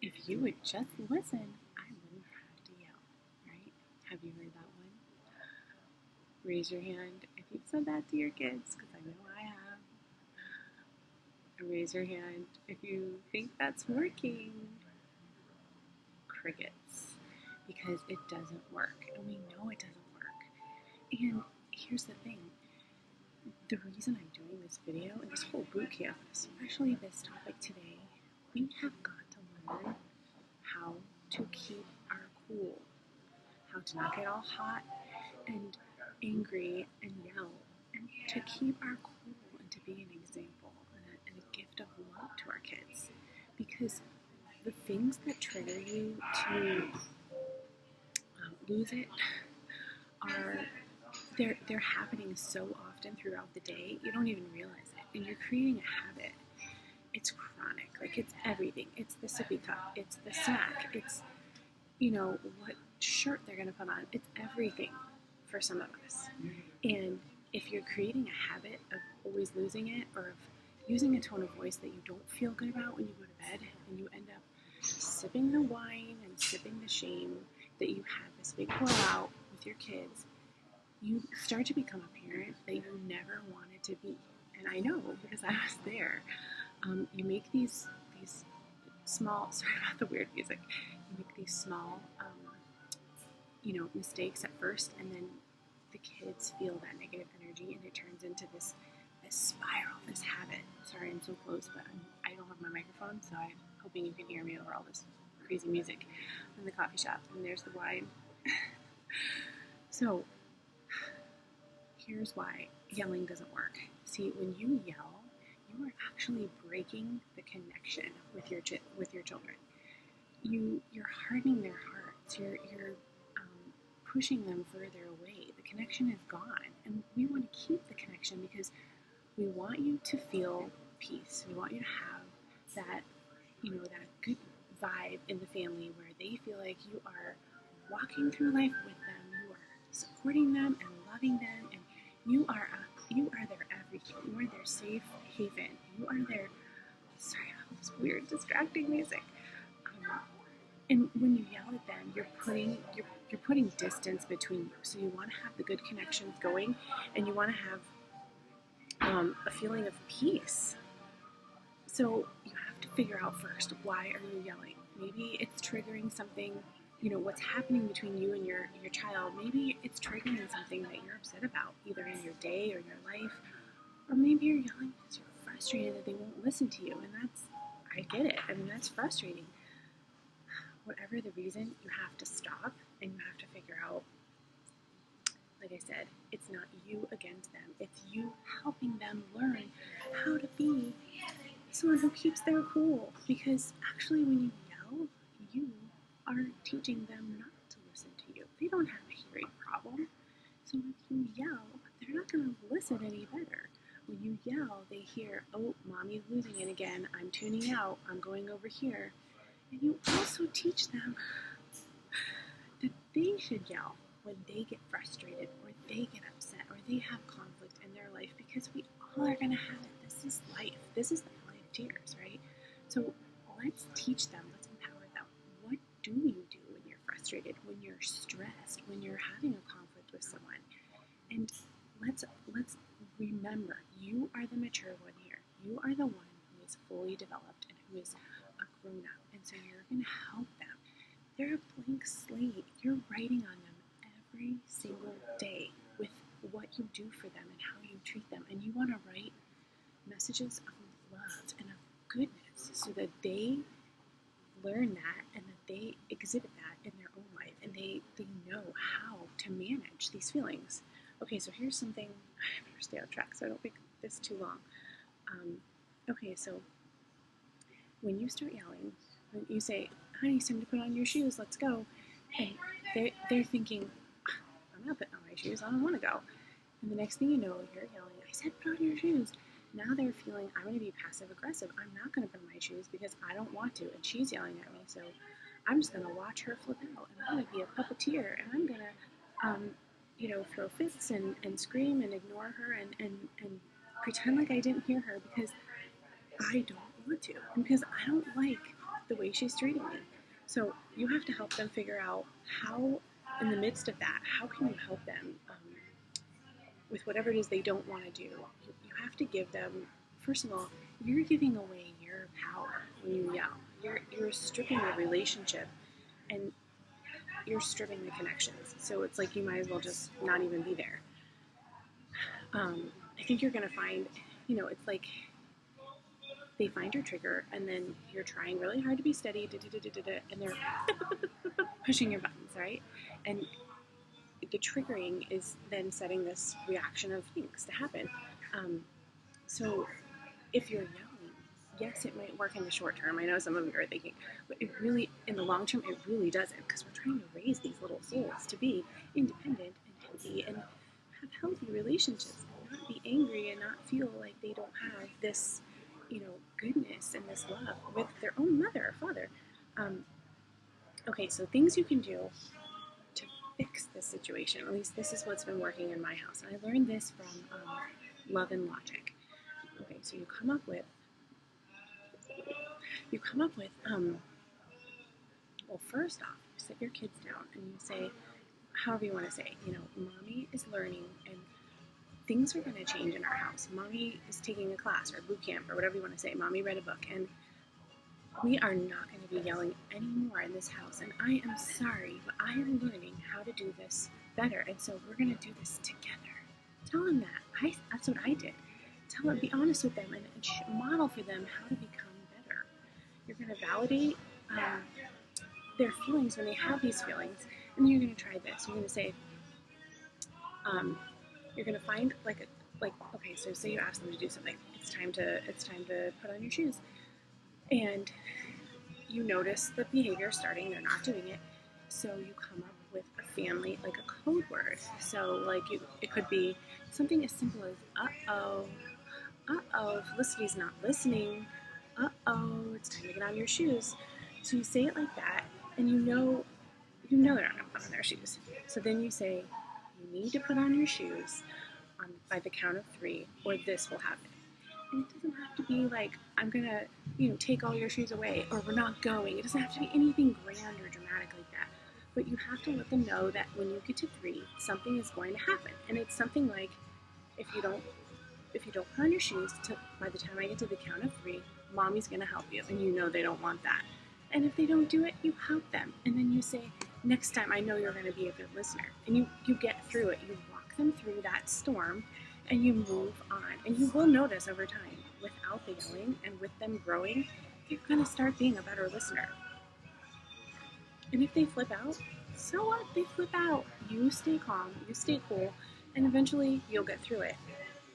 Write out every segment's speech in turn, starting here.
If you would just listen, I wouldn't have to yell, right? Have you heard that one? Raise your hand if you've said that to your kids, because I know I have. And raise your hand if you think that's working. Crickets. Because it doesn't work, and we know it doesn't work. And here's the thing. The reason I'm doing this video and this whole boot camp, especially this topic today, we have got to learn how to keep our cool, how to not get all hot and angry and yell, and to keep our cool and to be an example and a gift of love to our kids. Because the things that trigger you to lose it are they're happening so often throughout the day you don't even realize it, and you're creating a habit. It's chronic, like it's everything. It's the sippy cup, it's the snack, it's what shirt they're going to put on. It's everything for some of us. And if you're creating a habit of always losing it, or of using a tone of voice that you don't feel good about when you go to bed, and you end up sipping the wine and sipping the shame that you had this big blowout with your kids, you start to become a parent that you never wanted to be. And I know, because I was there. You make these small, sorry about the weird music, you make these small, mistakes at first, and then the kids feel that negative energy, and it turns into this spiral, this habit. Sorry, I'm so close, but I don't have my microphone, so I'm hoping you can hear me over all this crazy music in the coffee shop. And there's the wine. So here's why yelling doesn't work. See, when you yell, you are actually breaking the connection with your children. You're hardening their hearts. You're pushing them further away. The connection is gone, and we want to keep the connection because we want you to feel peace. We want you to have that that good vibe in the family where they feel like you are walking through life with them. You are supporting them and loving them, and you are their everything. You are their safe haven. You are their, sorry about this weird distracting music. And when you yell at them, you're putting distance between you. So you want to have the good connections going, and you want to have a feeling of peace. So you have to figure out first, why are you yelling? Maybe it's triggering something, what's happening between you and your child. Maybe it's triggering something that you're upset about, either in your day or your life. Or maybe you're yelling because you're frustrated that they won't listen to you. And I get it. I mean, that's frustrating. Whatever the reason, you have to stop, and you have to figure out, like I said, it's not you against them. It's you helping them learn how to be someone who keeps their cool. Because actually, when you yell, you are teaching them not to listen to you. They don't have a hearing problem. So if you yell, they're not going to listen any better. When you yell, they hear, oh, mommy's losing it again. I'm tuning out. I'm going over here. And you also teach them that they should yell when they get frustrated, or they get upset, or they have conflict in their life, because we all are going to have it. This is life. This is the valley of tears, right? So let's teach them. Let's empower them. What do you do when you're frustrated, when you're stressed, when you're having a conflict with someone? And let's remember, you are the mature one here. You are the one who is fully developed and who is a grown-up. And so you're going to help them. They're a blank slate. You're writing on them every single day with what you do for them and how you treat them. And you want to write messages of love and of goodness so that they learn that and that they exhibit that in their own life, and they know how to manage these feelings. Okay, so here's something. I better stay on track so I don't make this too long. Okay, so when you start yelling, when you say, honey, it's time to put on your shoes, let's go, and they're thinking, I'm not putting on my shoes, I don't want to go. And the next thing you know, you're yelling, I said put on your shoes. Now they're feeling, I'm going to be passive aggressive. I'm not going to put on my shoes because I don't want to, and she's yelling at me, so I'm just going to watch her flip out, and I'm going to be a puppeteer, and I'm going to throw fits and scream and ignore her and pretend like I didn't hear her because I don't want to, and because I don't like the way she's treating me. So you have to help them figure out how, in the midst of that, how can you help them with whatever it is they don't want to do. You have to give them, first of all, you're giving away your power when you yell. You're stripping the relationship, and you're stripping the connections. So it's like you might as well just not even be there. I think you're going to find, it's like they find your trigger, and then you're trying really hard to be steady, and they're pushing your buttons, right? And the triggering is then setting this reaction of things to happen. So if you're yelling, yes, it might work in the short term. I know some of you are thinking, but it really, in the long term, it really doesn't, because we're trying to raise these little souls to be independent and healthy and have healthy relationships, and not be angry and not feel like they don't have this, goodness and this love with their own mother or father. Okay, so things you can do to fix this situation. At least this is what's been working in my house. And I learned this from Love and Logic. Okay, so you come up with, well, first off, you sit your kids down and you say, however you want to say, Mommy is learning and things are going to change in our house. Mommy is taking a class or a boot camp or whatever you want to say. Mommy read a book, and we are not going to be yelling anymore in this house. And I am sorry, but I am learning how to do this better. And so we're going to do this together. Tell them that. That's what I did. Tell them, be honest with them, and model for them how to become better. You're going to validate their feelings when they have these feelings. And then you're going to try this. You're going to say, you're going to find okay, so say you ask them to do something. It's time to put on your shoes. And you notice the behavior starting, they're not doing it. So you come up with a family, like a code word. So it could be something as simple as, Felicity's not listening. It's time to get on your shoes. So you say it like that, and you know they're not going to put on their shoes. So then you say, you need to put on your shoes by the count of 3, or this will happen. And it doesn't have to be like, I'm going to, take all your shoes away, or we're not going. It doesn't have to be anything grand or dramatic like that. But you have to let them know that when you get to 3, something is going to happen. And it's something like, if you don't put on your shoes by the time I get to the count of 3, Mommy's going to help you. And they don't want that. And if they don't do it, you help them. And then you say, next time I know you're going to be a good listener. And you get through it. You walk them through that storm, and you move on. And you will notice over time, without the yelling and with them growing, you're going to start being a better listener. And if they flip out, so what? They flip out. You stay calm, you stay cool, and eventually you'll get through it.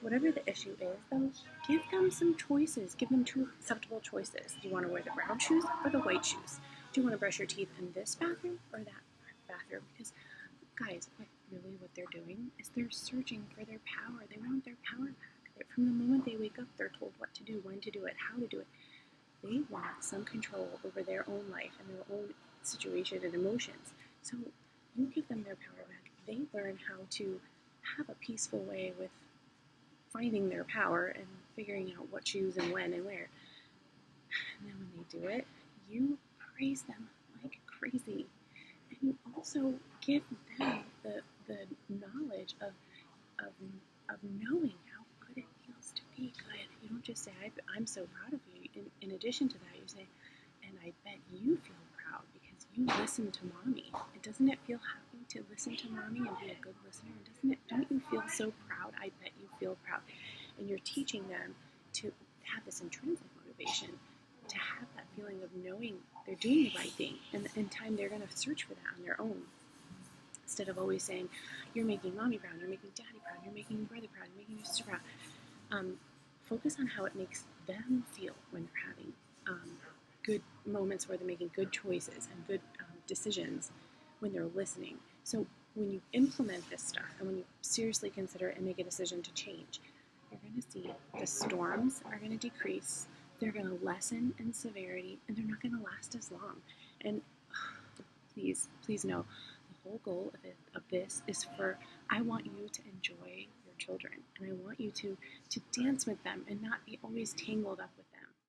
Whatever the issue is, though, give them some choices. Give them 2 acceptable choices. Do you want to wear the brown shoes or the white shoes? Do you want to brush your teeth in this bathroom or that bathroom? Because, guys, really what they're doing is they're searching for their power. They want their power back. From the moment they wake up, they're told what to do, when to do it, how to do it. They want some control over their own life and their own situation and emotions. So you give them their power back. They learn how to have a peaceful way with finding their power and figuring out what shoes and when and where. And then when they do it, you praise them like crazy. And you also give them the knowledge of knowing how good it feels to be good. You don't just say, I'm so proud of you. In addition to that, you say, and I bet you feel proud because you listen to Mommy. And doesn't it feel happy to listen to Mommy and be a good listener? And don't you feel so proud? I bet you feel proud. And you're teaching them to have this intrinsic motivation, to have that feeling of knowing they're doing the right thing. And in time, they're going to search for that on their own. Instead of always saying, you're making Mommy proud, you're making Daddy proud, you're making your brother proud, you're making your sister proud. Focus on how it makes them feel when they're having good moments where they're making good choices and good decisions when they're listening. So when you implement this stuff and when you seriously consider it and make a decision to change, you're going to see the storms are going to decrease, they're going to lessen in severity, and they're not going to last as long. And please know, the whole goal of this is I want you to enjoy your children, and I want you to dance with them and not be always tangled up with them.